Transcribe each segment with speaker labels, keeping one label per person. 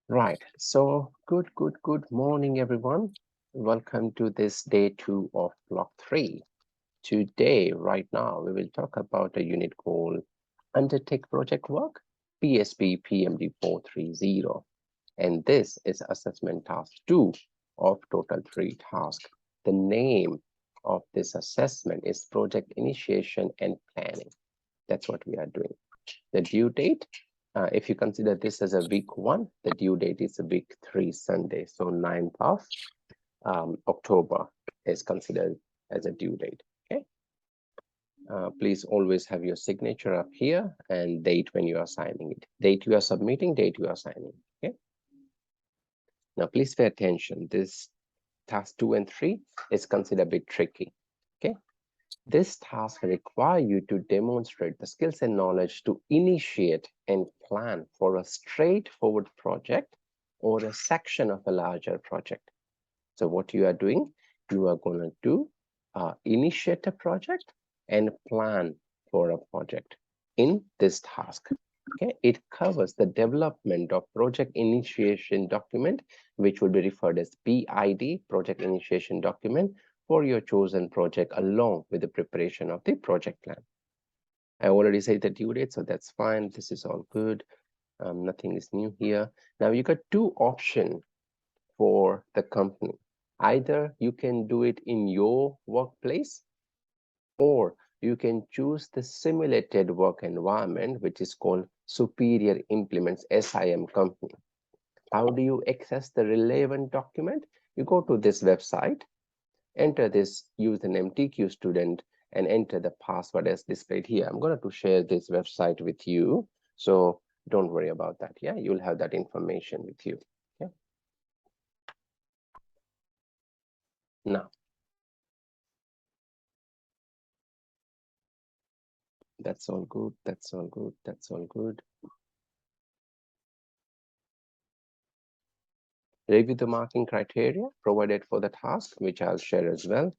Speaker 1: Right. So good morning, everyone. Welcome to this day 2 of block 3. Today, right now, we will talk about a unit called Undertake project work, BSBPMG4330. And this is assessment task 2 of total 3 tasks. The name of this assessment is project initiation and planning. That's what we are doing. The due date, if you consider this as a week 1, the due date is a week 3 Sunday. So 9th of October is considered as a due date. Okay. Please always have your signature up here and date when you are signing it. Date you are submitting, date you are signing. Okay. Now, please pay attention. This task 2 and 3 is considered a bit tricky. Okay. This task requires you to demonstrate the skills and knowledge to initiate and plan for a straightforward project or a section of a larger project. So what you are doing, you are going to initiate a project and plan for a project in this task. Okay, it covers the development of project initiation document, which will be referred as PID, project initiation document, for your chosen project along with the preparation of the project plan. I already said the due date, so that's fine. This is all good. Nothing is new here. Now you got two options for the company. Either you can do it in your workplace, or you can choose the simulated work environment, which is called Superior Implements SIM company. How do you access the relevant document? You go to this website, enter this username TQ student, and enter the password as displayed here. I'm going to share this website with you, so don't worry about that. Yeah, you'll have that information with you. Okay. Now, that's all good. That's all good. That's all good. Review the marking criteria provided for the task, which I'll share as well.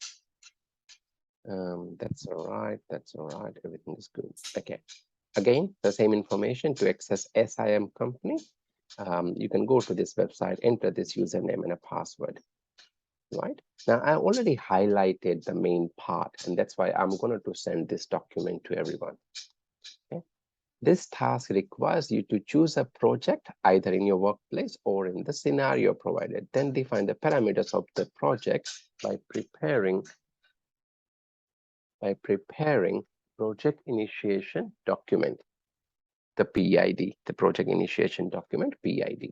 Speaker 1: That's all right. That's all right. Everything is good. Okay. Again, the same information to access SIM company. You can go to this website, enter this username and a password. Right now, I already highlighted the main part, and that's why I'm going to send this document to everyone. Okay. This task requires you to choose a project either in your workplace or in the scenario provided. Then define the parameters of the project by preparing project initiation document, the PID, the project initiation document, PID.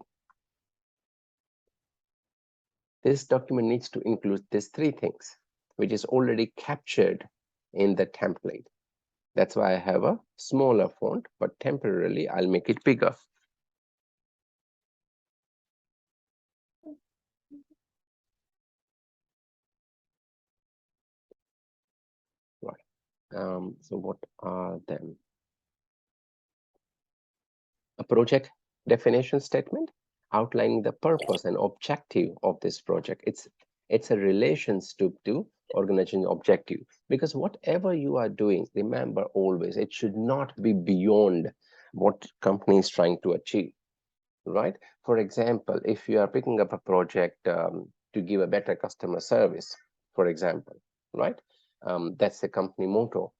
Speaker 1: This document needs to include these three things, which is already captured in the template. That's why I have a smaller font, but temporarily I'll make it bigger. Right. So what are them? A project definition statement outlining the purpose and objective of this project. It's a relationship to organization objective, because whatever you are doing, remember always, it should not be beyond what company is trying to achieve, right? For example, if you are picking up a project to give a better customer service, for example, right? That's the company motto,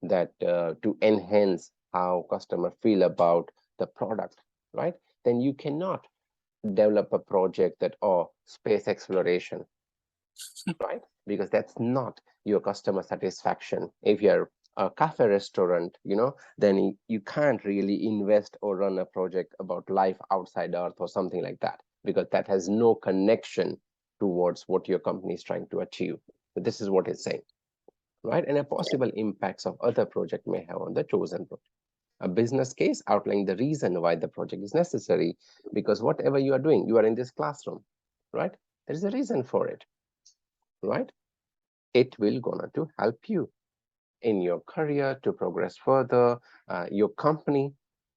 Speaker 1: that to enhance how customers feel about the product, right? Then you cannot develop a project that, oh, space exploration, right? Because that's not your customer satisfaction. If you're a cafe restaurant, then you can't really invest or run a project about life outside Earth or something like that, because that has no connection towards what your company is trying to achieve. So this is what it's saying, right? And a possible impacts of other project may have on the chosen project. A business case outlining the reason why the project is necessary, because whatever you are doing, you are in this classroom, right? There's a reason for it, right? It will gonna to help you in your career to progress further, your company,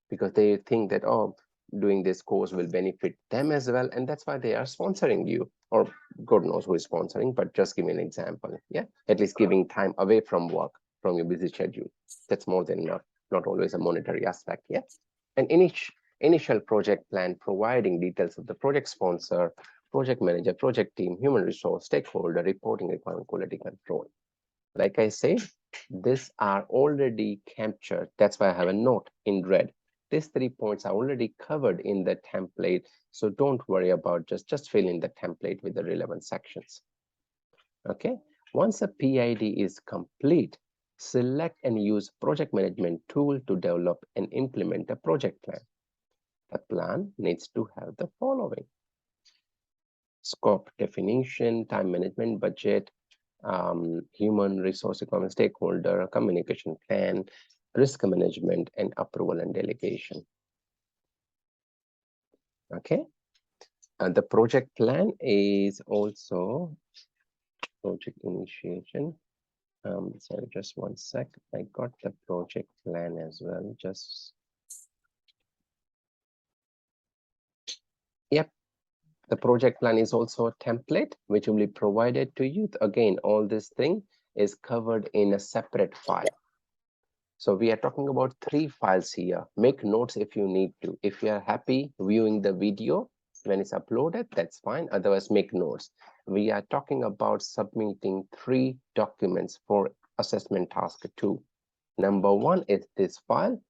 Speaker 1: because they think that, oh, doing this course will benefit them as well, and that's why they are sponsoring you, or God knows who is sponsoring, but just give me an example. Yeah, at least giving time away from work, from your busy schedule. That's more than enough. Not always a monetary aspect. Yeah, and Initial project plan providing details of the project sponsor, project manager, project team, human resource, stakeholder, reporting requirement, quality control. Like I said, these are already captured. That's why I have a note in red. These 3 points are already covered in the template. So don't worry about just fill in the template with the relevant sections. Okay. Once a PID is complete, select and use project management tool to develop and implement a project plan. The plan needs to have the following: scope definition, time management, budget, human resource requirement, stakeholder, communication plan, risk management, and approval and delegation. Okay. And the project plan is also project initiation. Sorry, just one sec. I got the project plan as well. Yep. The project plan is also a template which will be provided to you. Again, all this thing is covered in a separate file. So we are talking about 3 files here. Make notes if you need to. If you are happy viewing the video when it's uploaded, that's fine. Otherwise, make notes. We are talking about submitting 3 documents for assessment task 2. Number 1 is this file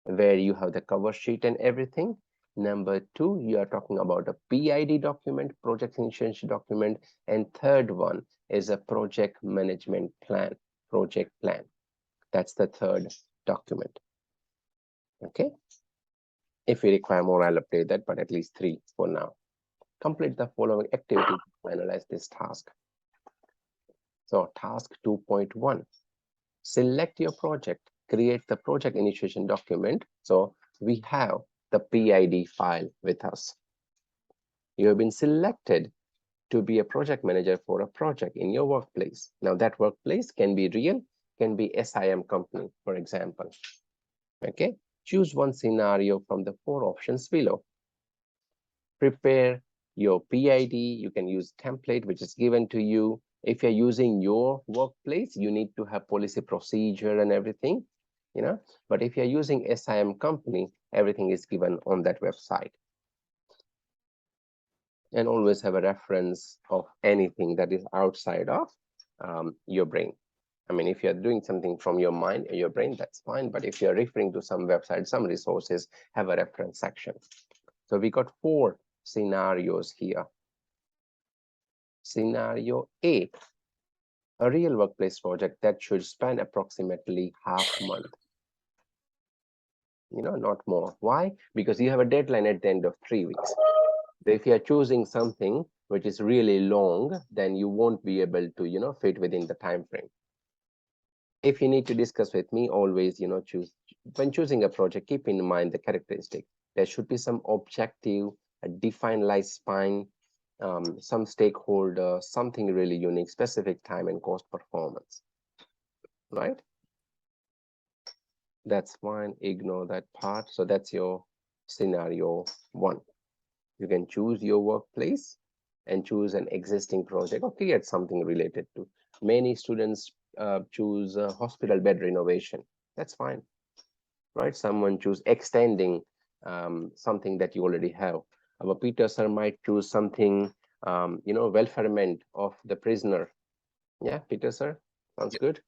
Speaker 1: where you have the cover sheet and everything. Number 2, you are talking about a PID document, project initiation document. And third one is a project management plan, project plan. That's the third document. Okay. If we require more, I'll update that, but at least 3 for now. Complete the following activities to analyze this task. So task 2.1, select your project, create the project initiation document. So we have the PID file with us. You have been selected to be a project manager for a project in your workplace. Now that workplace can be real, can be SIM company, for example. Okay, choose one scenario from the 4 options below. Prepare your PID. You can use template which is given to you. If you're using your workplace, you need to have policy procedure and everything, you know. But if you're using SIM company, everything is given on that website. And always have a reference of anything that is outside of your brain. I mean, if you're doing something from your mind or your brain, that's fine. But if you're referring to some website, some resources, have a reference section. So we got 4 scenarios here. Scenario A, a real workplace project that should span approximately half month. You know, not more. Why? Because you have a deadline at the end of 3 weeks. So if you're choosing something which is really long, then you won't be able to, you know, fit within the time frame. If you need to discuss with me, always, you know, when choosing a project, keep in mind the characteristic. There should be some objective, a defined lifespan, some stakeholder, something really unique, specific time and cost performance, right? That's fine, ignore that part. So that's your scenario 1. You can choose your workplace and choose an existing project or create something related to. Many students choose hospital bed renovation. That's fine, right? Someone choose extending something that you already have. Our Peter sir might choose something, you know, welfarement of the prisoner. Yeah, Peter sir, sounds good.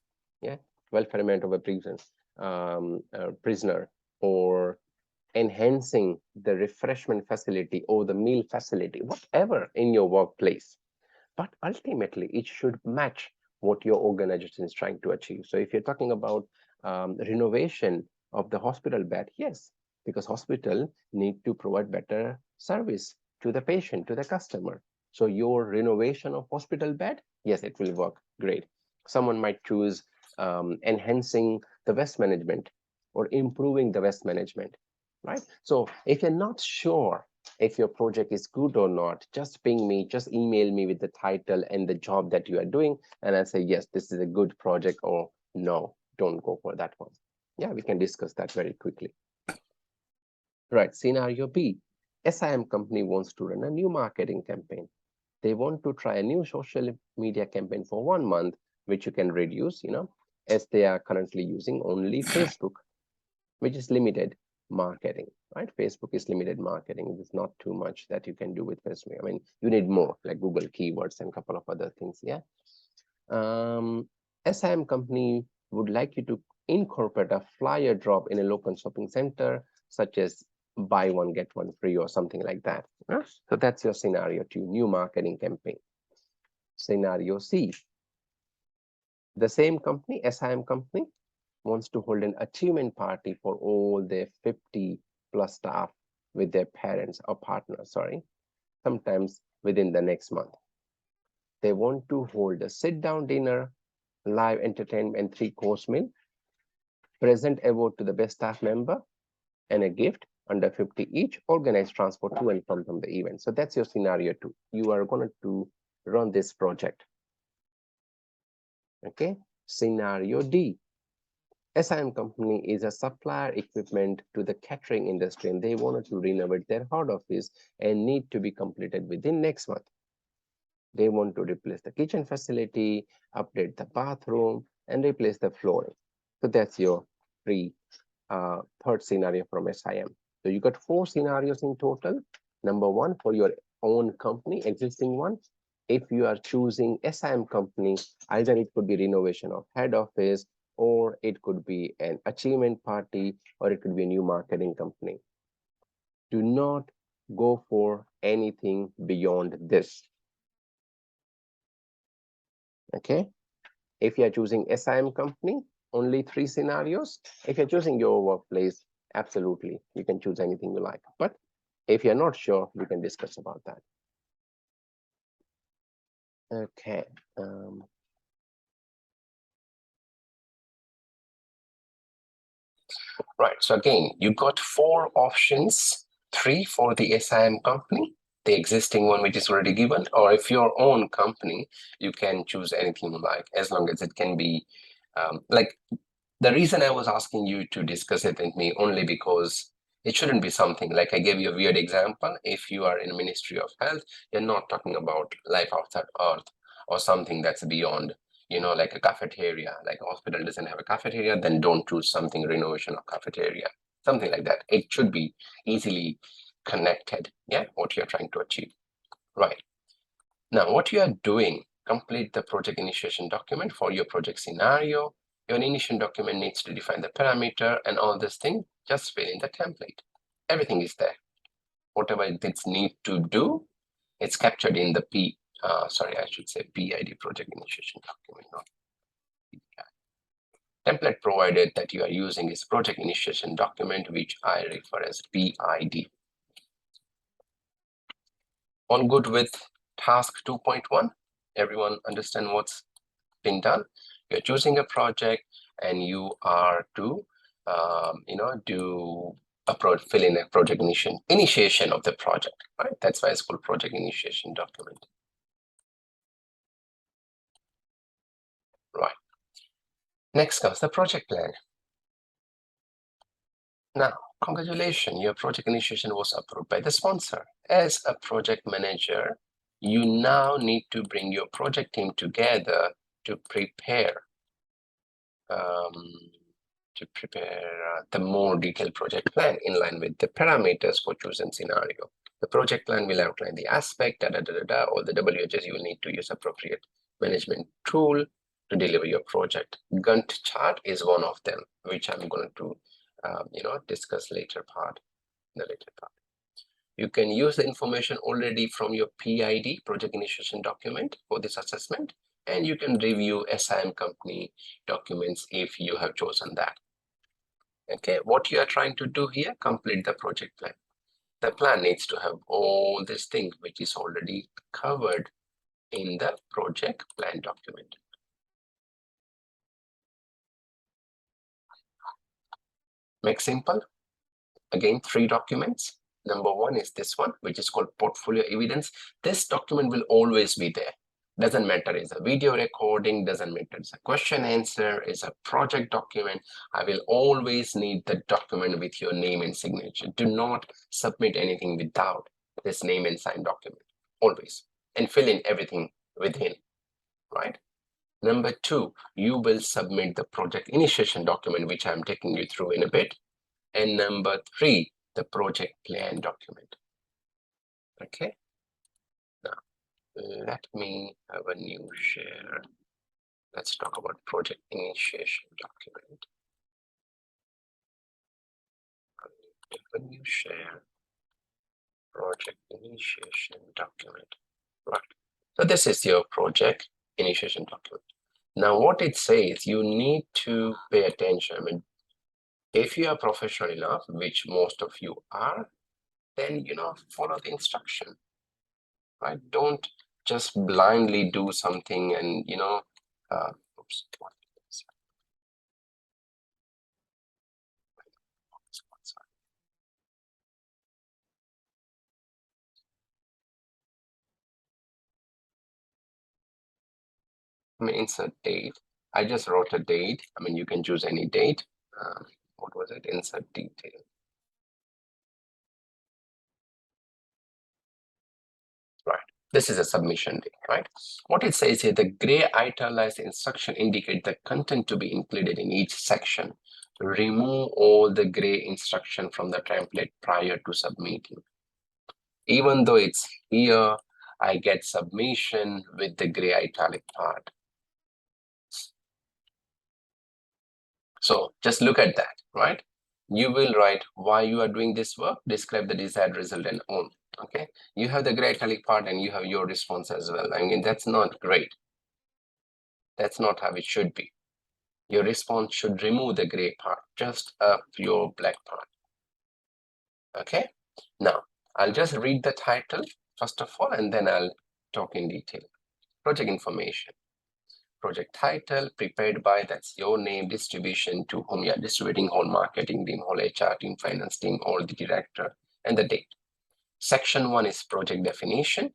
Speaker 1: Yeah, welfarement of a prisoner, or enhancing the refreshment facility or the meal facility, whatever in your workplace. But ultimately, it should match what your organization is trying to achieve. So if you're talking about renovation of the hospital bed, yes, because hospital need to provide better service to the patient, to the customer. So your renovation of hospital bed, yes, it will work great. Someone might choose enhancing the waste management or improving the waste management, right? So if you're not sure if your project is good or not, just ping me, just email me with the title and the job that you are doing, and I'll say, yes, this is a good project, or no, don't go for that one. Yeah, we can discuss that very quickly. Right, scenario B, SIM company wants to run a new marketing campaign. They want to try a new social media campaign for 1 month, which you can reduce, you know, as they are currently using only Facebook, which is limited marketing. right? Facebook is limited marketing. There's not too much that you can do with Facebook. I mean, you need more, like Google keywords and a couple of other things. Yeah. SIM company would like you to incorporate a flyer drop in a local shopping center, such as buy one, get one free or something like that. Yeah? So that's your scenario 2, new marketing campaign. Scenario C, the same company, SIM company, wants to hold an achievement party for all their 50 plus staff with their parents or partners, sometimes within the next month. They want to hold a sit-down dinner, live entertainment, and 3-course meal, present award to the best staff member, and a gift under 50 each, organize transport to and from the event. So that's your scenario 2. You are going to run this project. Okay. Scenario D. SIM company is a supplier equipment to the catering industry, and they wanted to renovate their head office and need to be completed within next month. They want to replace the kitchen facility, update the bathroom, and replace the flooring. So that's your third scenario from SIM. So you got 4 scenarios in total. Number 1 for your own company, existing one. If you are choosing SIM company, either it could be renovation of head office, or it could be an achievement party, or it could be a new marketing company. Do not go for anything beyond this. Okay. If you are choosing SIM company, only 3 scenarios. If you're choosing your workplace, absolutely, you can choose anything you like. But if you're not sure, we can discuss about that. Okay. Right. So again, you got 4 options, 3 for the SIM company, the existing one which is already given, or if your own company, you can choose anything you like, as long as it can be like. The reason I was asking you to discuss it with me only because it shouldn't be something like I gave you a weird example. If you are in Ministry of Health, you're not talking about life outside Earth or something that's beyond, like a cafeteria, like a hospital doesn't have a cafeteria, then don't choose something renovation of cafeteria, something like that. It should be easily connected, yeah, what you're trying to achieve. Right. Now, what you are doing, complete the project initiation document for your project scenario. Your initiation document needs to define the parameter and all this thing. Just fill in the template. Everything is there. Whatever it needs to do, it's captured in the I should say PID project initiation document, not PID. Template provided that you are using is project initiation document, which I refer as PID. On good with task 2.1, everyone understand what's been done? You're choosing a project and you are to fill in a project initiation of the project, right? That's why it's called project initiation document. Right. Next comes the project plan. Now, congratulations, your project initiation was approved by the sponsor. As a project manager, you now need to bring your project team together to prepare the more detailed project plan in line with the parameters for chosen scenario. The project plan will outline the aspect, or the WHS you will need to use appropriate management tool to deliver your project. Gantt chart is one of them, which I'm going to discuss later part. You can use the information already from your PID, project initiation document, for this assessment, and you can review SIM company documents if you have chosen that. Okay, what you are trying to do here, complete the project plan. The plan needs to have all these things which is already covered in the project plan document. Make simple. Again, 3 documents. Number 1 is this one, which is called portfolio evidence. This document will always be there. Doesn't matter, it's a video recording, doesn't matter, it's a question answer, it's a project document. I will always need the document with your name and signature. Do not submit anything without this name and sign document, always. And fill in everything within, right? Number 2, you will submit the project initiation document, which I'm taking you through in a bit. And number 3, the project plan document. Okay, now let me have a new share. Let's talk about project initiation document. Have a new share project initiation document. Right. So this is your project initiation document. Now what it says, you need to pay attention. I mean, if you are professional enough, which most of you are, then follow the instruction, right? Don't just blindly do something and oops, I mean, insert date. I just wrote a date. I mean, you can choose any date. What was it? Insert detail. Right. This is a submission date, right? What it says here, the gray italicized instruction indicate the content to be included in each section. Remove all the gray instruction from the template prior to submitting. Even though it's here, I get submission with the gray italic part. So just look at that, right? You will write why you are doing this work, describe the desired result and own. Okay, you have the gray italic part and you have your response as well. I mean, that's not great. That's not how it should be. Your response should remove the gray part, just your black part. Okay, now I'll just read the title first of all, and then I'll talk in detail. Project information. Project title prepared by, that's your name, distribution, to whom you are distributing, whole marketing team, whole HR team, finance team, or the director, and the date. Section 1 is project definition.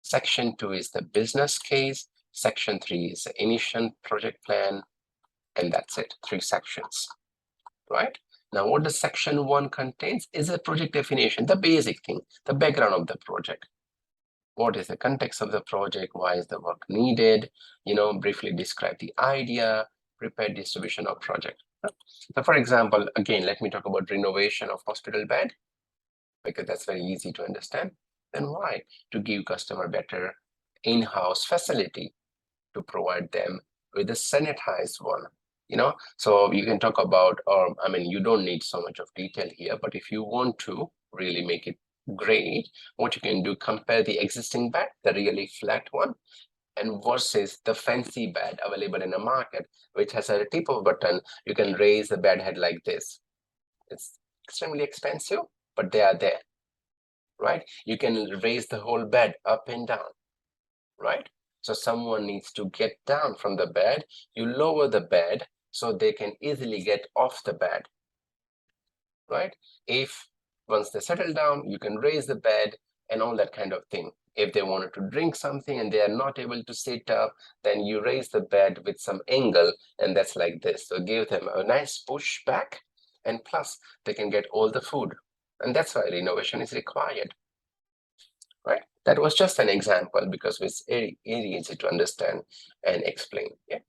Speaker 1: Section 2 is the business case. Section 3 is the initial project plan, and that's it, 3 sections, right? Now, what the section 1 contains is a project definition, the basic thing, the background of the project. What is the context of the project? Why is the work needed? Briefly describe the idea, prepare distribution of project. So for example, again, let me talk about renovation of hospital bed, because that's very easy to understand. Then why? To give customer better in-house facility, to provide them with a sanitized one. So you can talk about, or I mean, you don't need so much of detail here, but if you want to really make it great, what you can do, compare the existing bed, the really flat one, and versus the fancy bed available in the market, which has a tip of button. You can raise the bed head like this. It's extremely expensive, but they are there, right? You can raise the whole bed up and down, right? So someone needs to get down from the bed. You lower the bed so they can easily get off the bed, right? If once they settle down, you can raise the bed and all that kind of thing. If they wanted to drink something and they are not able to sit up, then you raise the bed with some angle, and that's like this. So give them a nice push back, and plus they can get all the food. And that's why renovation is required, right? That was just an example because it's very easy to understand and explain. Yeah.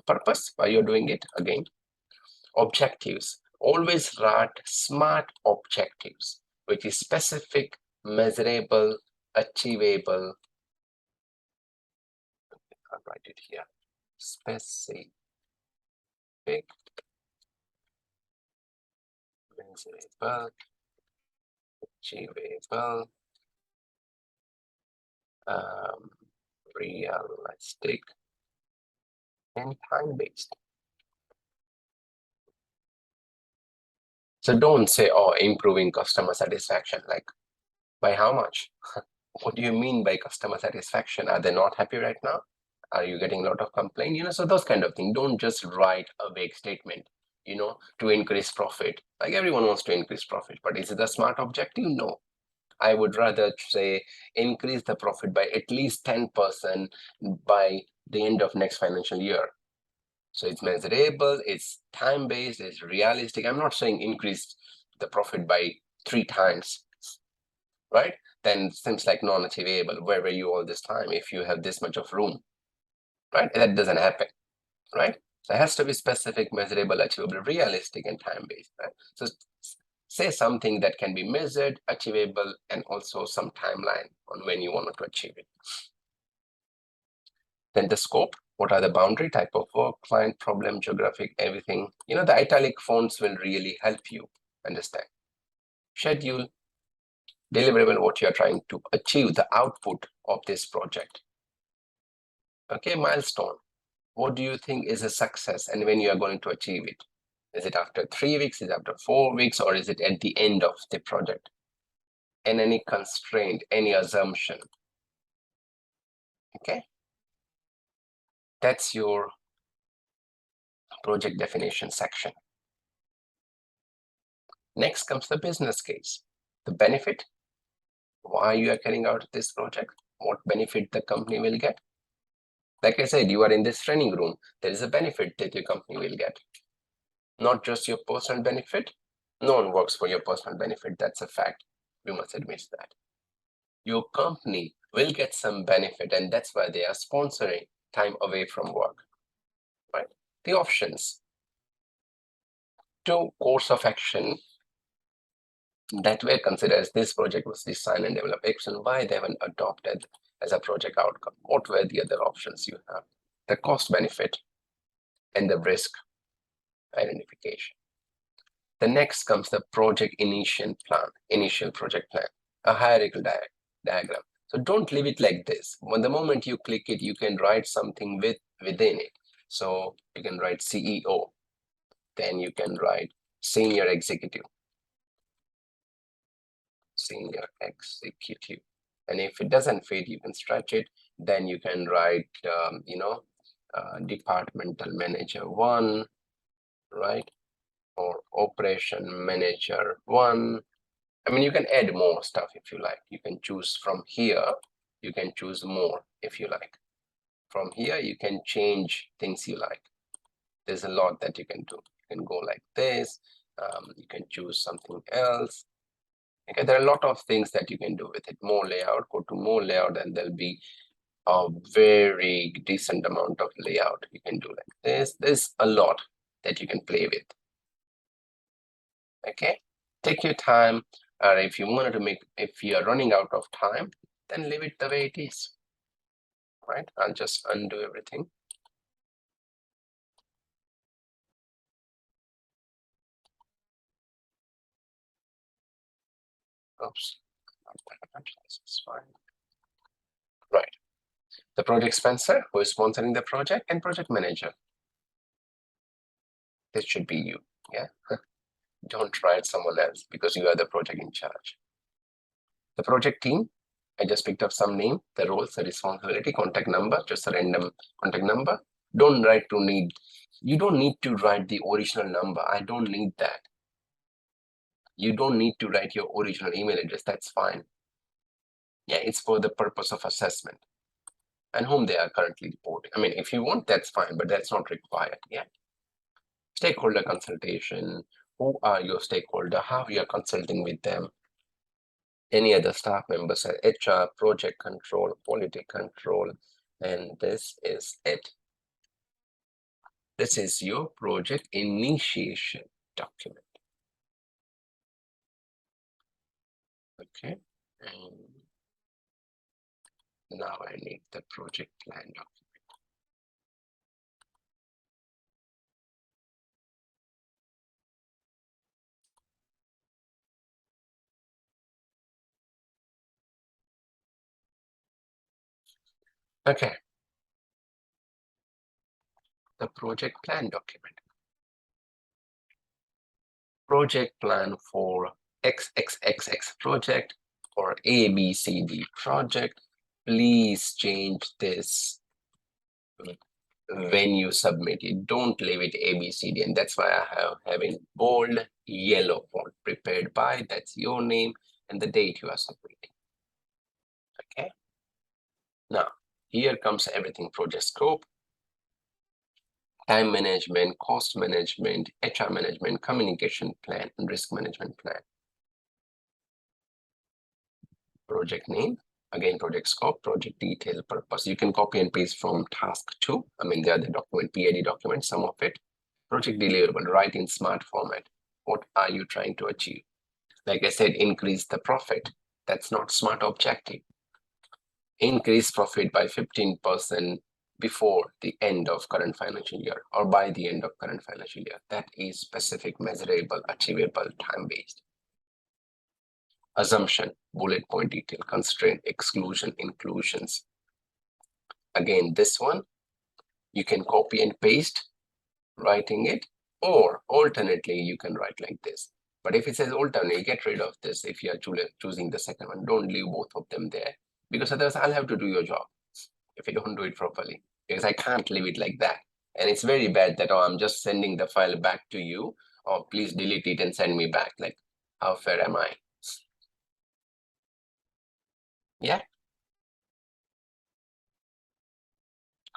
Speaker 1: Purpose, why you're doing it, again. Objectives. Always write SMART objectives, which is specific, measurable, achievable. I'll write it here. Specific, measurable, achievable, realistic, and time-based. So don't say, oh, improving customer satisfaction, like by how much? What do you mean by customer satisfaction? Are they not happy right now? Are you getting a lot of complaint? So those kind of things. Don't just write a vague statement, to increase profit. Like everyone wants to increase profit, but is it a smart objective? No. I would rather say increase the profit by at least 10% by the end of next financial year. So it's measurable, it's time-based, it's realistic. I'm not saying increase the profit by 3 times, right? Then seems like non-achievable. Where were you all this time if you have this much of room, right? That doesn't happen, right? So it has to be specific, measurable, achievable, realistic, and time-based, right? So Say something that can be measured, achievable, and also some timeline on when you want to achieve it. Then the scope, what are the boundary, type of work, client, problem, geographic, everything. The italic fonts will really help you understand. Schedule, deliverable, what you're trying to achieve, the output of this project. Okay, milestone, what do you think is a success and when you are going to achieve it? Is it after 3 weeks, is it after 4 weeks, or is it at the end of the project? And any constraint, any assumption. Okay, that's your project definition section. Next comes the business case. The benefit, why you are carrying out this project, what benefit the company will get. Like I said, you are in this training room, there is a benefit that your company will get. Not just your personal benefit. No one works for your personal benefit, that's a fact. You must admit that. Your company will get some benefit, and that's why they are sponsoring time away from work, right? The options. 2 course of action that were considered as this project was designed and developed X and Y, they haven't adopted as a project outcome. What were the other options you have? The cost benefit and the risk identification. The next comes the project initial project plan, a hierarchical diagram. So don't leave it like this. When the moment you click it, you can write something within it. So you can write CEO, then you can write senior executive. And if it doesn't fit, you can stretch it. Then you can write, departmental manager 1, right? Or operation manager 1. I mean, you can add more stuff if you like. You can choose from here. You can choose more if you like. From here, you can change things you like. There's a lot that you can do. You can go like this. You can choose something else. Okay, there are a lot of things that you can do with it. More layout, go to more layout, and there'll be a very decent amount of layout. You can do like this. There's a lot that you can play with. Okay, take your time. Or if you wanted to if you are running out of time, then leave it the way it is. Right? I'll just undo everything. Oops. This is fine. Right. The project sponsor, who is sponsoring the project, and project manager. This should be you. Yeah. Don't write someone else because you are the project in charge. The project team, I just picked up some name, the roles, the responsibility, contact number, just a random contact number. You don't need to write the original number. I don't need that. You don't need to write your original email address. That's fine. Yeah, it's for the purpose of assessment and whom they are currently reporting. I mean, if you want, that's fine, but that's not required. Yeah. Stakeholder consultation. Who are your stakeholder? How you are consulting with them? Any other staff members, HR, project control, quality control, and this is it. This is your project initiation document. Okay, and now I need the project plan document. Okay, the project plan document. Project plan for XXXX project or ABCD project. Please change this when you submit it. Don't leave it ABCD, and that's why I have in bold yellow font, prepared by, that's your name and the date you are submitting. Okay, now here comes everything: project scope, time management, cost management, HR management, communication plan, and risk management plan. Project name, again, project scope, project detail, purpose. You can copy and paste from task 2. I mean, the other document, PID document, some of it. Project deliverable, write in smart format. What are you trying to achieve? Like I said, increase the profit. That's not smart objective. Increase profit by 15% before the end of current financial year or by the end of current financial year. That is specific, measurable, achievable, time-based. Assumption, bullet point detail, constraint, exclusion, inclusions. Again, this one, you can copy and paste, writing it, or alternately, you can write like this. But if it says alternate, get rid of this. If you are choosing the second one, don't leave both of them there, because otherwise I'll have to do your job if you don't do it properly, because I can't leave it like that. And it's very bad that, oh, I'm just sending the file back to you, or please delete it and send me back. Like, how fair am I? Yeah,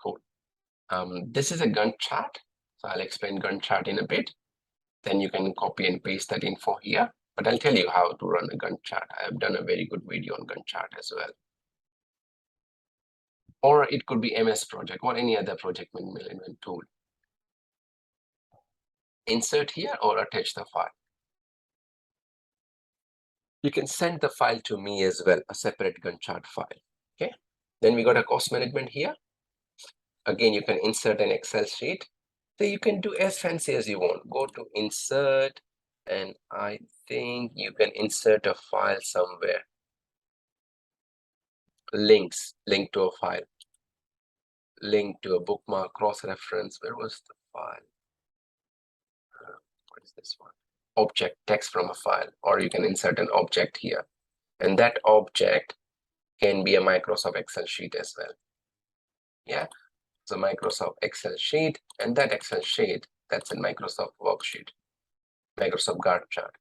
Speaker 1: cool. This is a Gantt chart, so I'll explain Gantt chart in a bit. Then you can copy and paste that info here, but I'll tell you how to run a Gantt chart. I have done a very good video on Gantt chart as well. Or it could be MS Project or any other project management tool. Insert here or attach the file. You can send the file to me as well, a separate Gantt chart file. Okay. Then we got a cost management here. Again, you can insert an Excel sheet. So you can do as fancy as you want. Go to insert, and I think you can insert a file somewhere. Links, link to a file, link to a bookmark, cross-reference. Where was the file? What is this one? Object, text from a file, or you can insert an object here. And that object can be a Microsoft Excel sheet as well. Yeah, it's a Microsoft Excel sheet, and that Excel sheet, that's a Microsoft worksheet, Microsoft Gantt chart.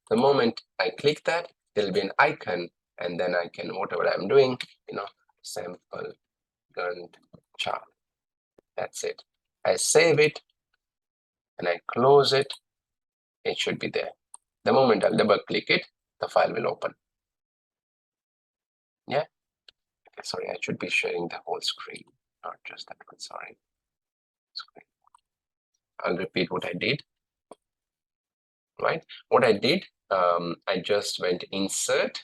Speaker 1: The moment I click that, there'll be an icon, and then I can, whatever I'm doing, sample Gantt chart. That's it. I save it and I close it. It should be there. The moment I'll double click it, the file will open. Yeah. Okay, sorry, I should be sharing the whole screen, not just that one. Sorry. Screen. I'll repeat what I did. Right. What I did, I just went insert.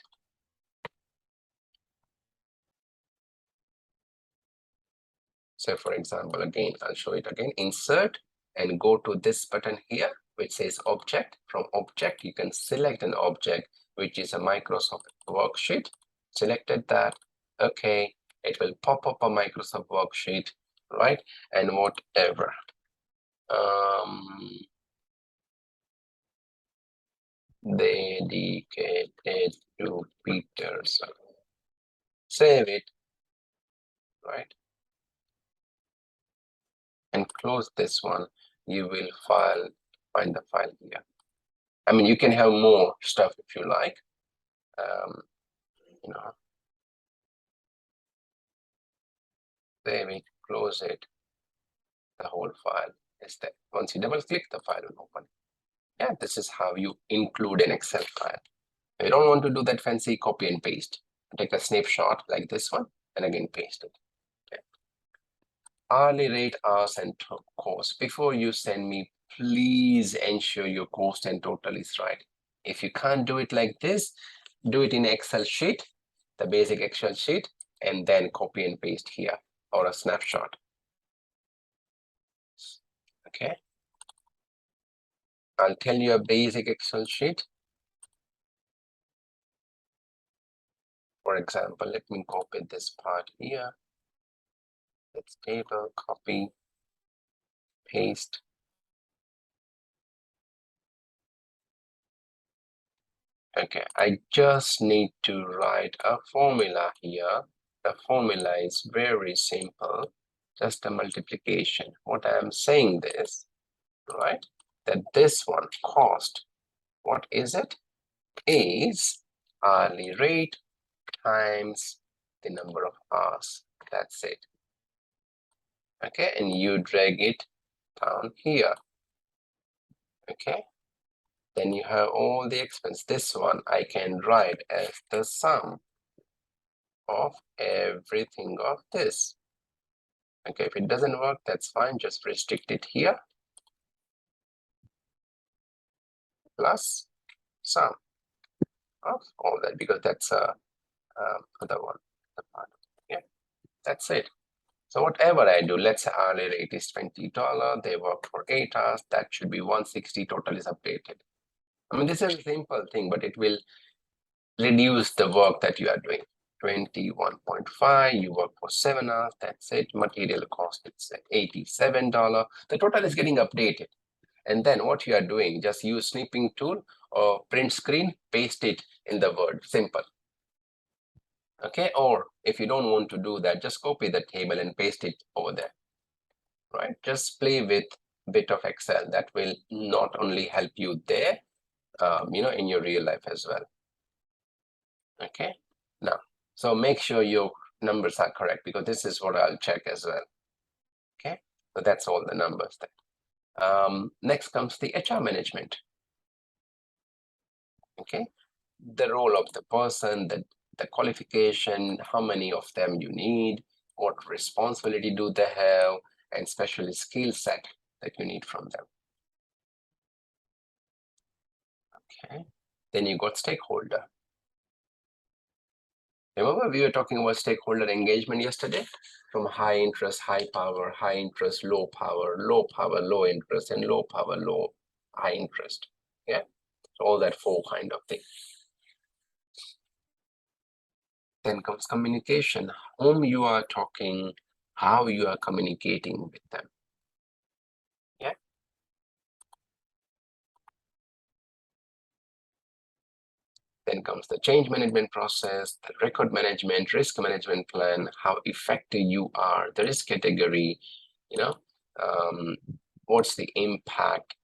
Speaker 1: So for example, again, I'll show it again, insert, and go to this button here, which says object. From object, you can select an object, which is a Microsoft worksheet. Selected that. Okay, it will pop up a Microsoft worksheet, right? And whatever. Dedicated to Peterson. Save it, right? And close this one. You will find the file here. I mean, you can have more stuff if you like. Save it, close it. The whole file is there. Once you double click, the file will open. Yeah, this is how you include an Excel file. If you don't want to do that fancy copy and paste, take a snapshot like this one and again paste it. Okay. Hourly rate, hours, and cost. Before you send me, please ensure your cost and total is right. If you can't do it like this, do it in Excel sheet, the basic Excel sheet, and then copy and paste here or a snapshot. Okay. I'll tell you a basic Excel sheet. For example, let me copy this part here. Let's table, copy, paste. Okay, I just need to write a formula here. The formula is very simple, just a multiplication. What I am saying this, right, that this one cost, what is it? Is hourly rate times the number of hours. That's it. Okay, and you drag it down here. Okay, then you have all the expense. This one I can write as the sum of everything of this. Okay, if it doesn't work, that's fine. Just restrict it here. Plus sum. of all that, because that's a other one. Yeah, that's it. So whatever I do, let's say hourly rate is $20. They work for 8 hours. That should be 160. Total is updated. I mean, this is a simple thing, but it will reduce the work that you are doing. 21.5, you work for 7 hours, that's it. Material cost, it's $87. The total is getting updated. And then what you are doing, just use snipping tool or print screen, paste it in the Word, simple. Okay, or if you don't want to do that, just copy the table and paste it over there, right? Just play with a bit of Excel. That will not only help you there, in your real life as well. Okay, now, so make sure your numbers are correct, because this is what I'll check as well. Okay, so that's all the numbers there. Next comes the HR management. Okay, the role of the person, the qualification, how many of them you need, what responsibility do they have, and especially skill set that you need from them. Okay, then you got stakeholder. Remember, we were talking about stakeholder engagement yesterday, from high interest, high power, high interest, low power, low interest, and low power, high interest. Yeah, so all that 4 kind of thing. Then comes communication, whom you are talking, how you are communicating with them. Yeah. Then comes the change management process, the record management, risk management plan, how effective you are, the risk category, what's the impact.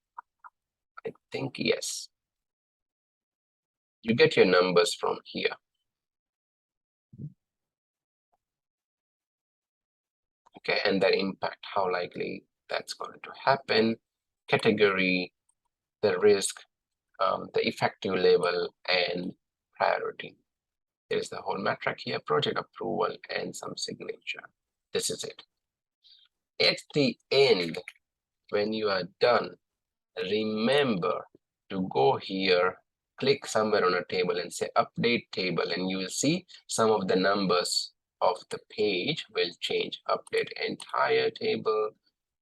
Speaker 1: I think yes. You get your numbers from here. Okay, and that impact, how likely that's going to happen, category, the risk, the effective level, and priority. There's the whole metric here, project approval, and some signature. This is it. At the end, when you are done, remember to go here, click somewhere on a table and say update table, and you will see some of the numbers of the page will change. Update entire table,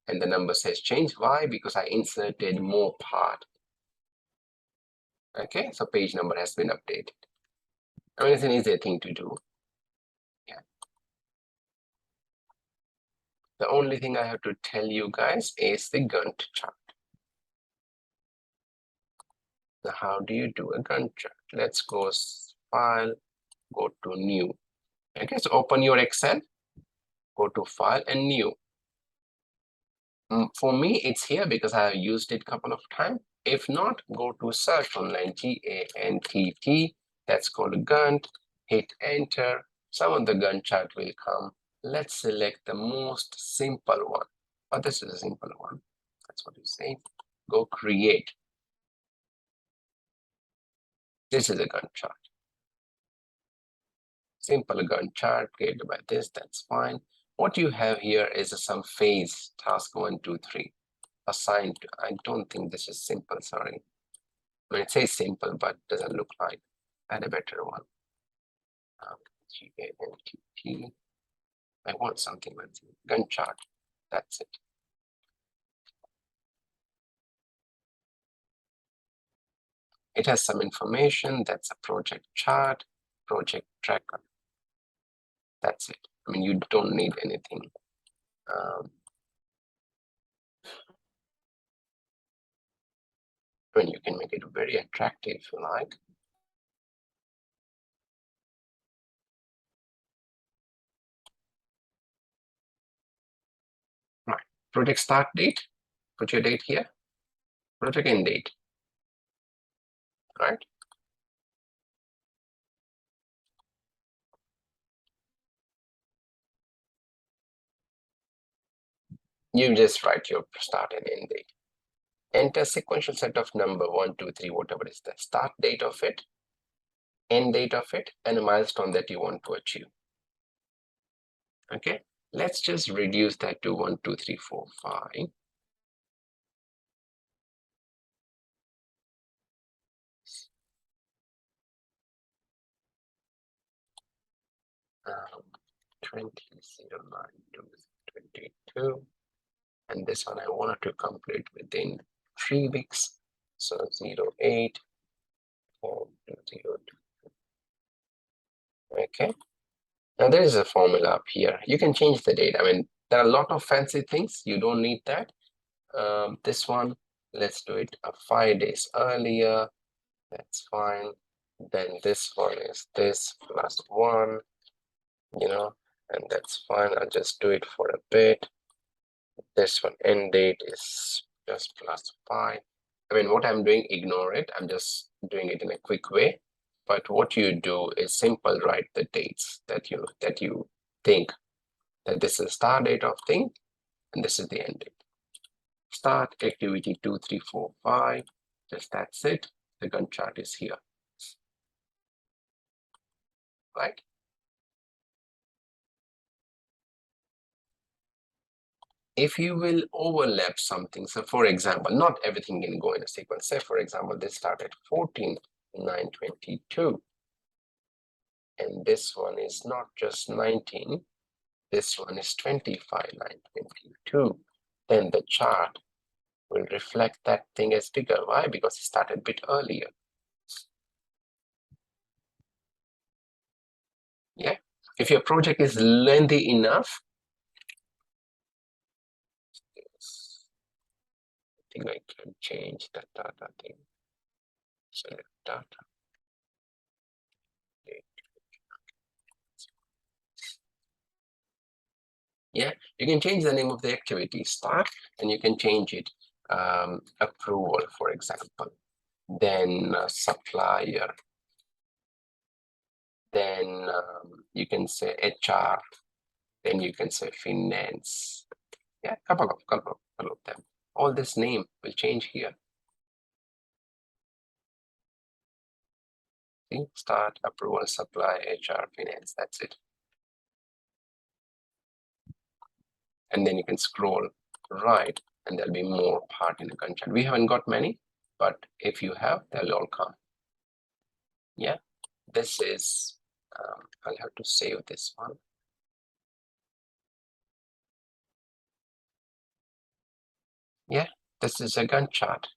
Speaker 1: and the number says change. Why? Because I inserted more part. Okay, so page number has been updated. I mean, it's an easy thing to do. Yeah. The only thing I have to tell you guys is the Gantt chart. So how do you do a Gantt chart? Let's go file, go to new. Okay, so open your Excel, go to file and new. For me, it's here because I have used it a couple of times. If not, go to search online, Gantt. That's called Gantt. Hit enter. Some of the Gantt chart will come. Let's select the most simple one. Oh, this is a simple one. That's what you say. Go create. This is a Gantt chart. Simple Gantt chart created by this. That's fine. What you have here is some phase, task 1, 2, 3. Assigned to, I don't think this is simple, sorry. I mean, it says simple, but doesn't look like. I had a better one. Gantt. I want something with Gantt chart. That's it. It has some information. That's a project chart, project tracker. That's it. I mean, you don't need anything. And you can make it very attractive if you like. Right. Project start date. Put your date here. Project end date. Right. You just write your start and end date. Enter sequential set of number 1, 2, 3, whatever is the start date of it, end date of it, and a milestone that you want to achieve. Okay, let's just reduce that to 1, 2, 3, 4, 5. 22. And this one I wanted to complete within 3 weeks. So 08 Okay. Now there is a formula up here. You can change the date. I mean, there are a lot of fancy things. You don't need that. This one, let's do it 5 days earlier. That's fine. Then this one is this plus 1, and that's fine. I'll just do it for a bit. This one end date is just plus 5. I mean, what I'm doing, ignore it. I'm just doing it in a quick way. But what you do is simple write the dates that you think that this is the start date of thing and this is the end date. Start activity 2, 3, 4, 5. Just that's it. The Gantt chart is here. Right? If you will overlap something, so for example, not everything can go in a sequence. Say, for example, this started 14/9/22. And this one is not just 19, this one is 25/9/22. Then the chart will reflect that thing as bigger. Why? Because it started a bit earlier. Yeah. If your project is lengthy enough, I think I can change the data thing. Select data. Yeah, you can change the name of the activity start, and you can change it approval, for example. Then supplier. Then you can say HR. Then you can say finance. Yeah, couple of them. All this name will change here. See, start, approval, supply, HR, finance. That's it. And then you can scroll right, and there'll be more part in the Gantt chart. We haven't got many, but if you have, they'll all come. Yeah, this is. I'll have to save this one. Yeah, this is a Gantt chart.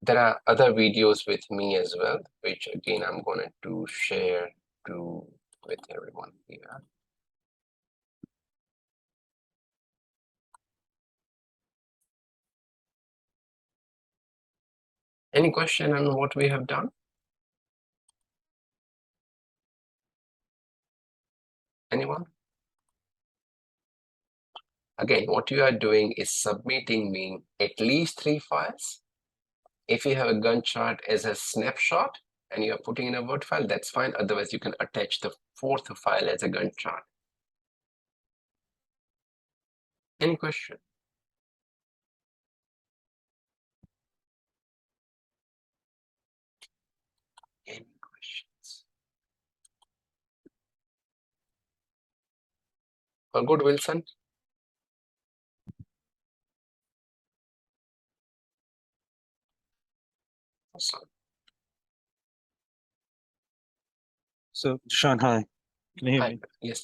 Speaker 1: There are other videos with me as well, which again I'm going to share with everyone here. Any question on what we have done? Anyone? Again, what you are doing is submitting me at least 3 files. If you have a Gantt chart as a snapshot and you are putting in a Word file, that's fine. Otherwise, you can attach the 4th file as a Gantt chart. Any question? Any questions? All good, Wilson? Awesome.
Speaker 2: So, Sean, hi. Can you hear
Speaker 1: Hi.
Speaker 2: me?
Speaker 1: Yes.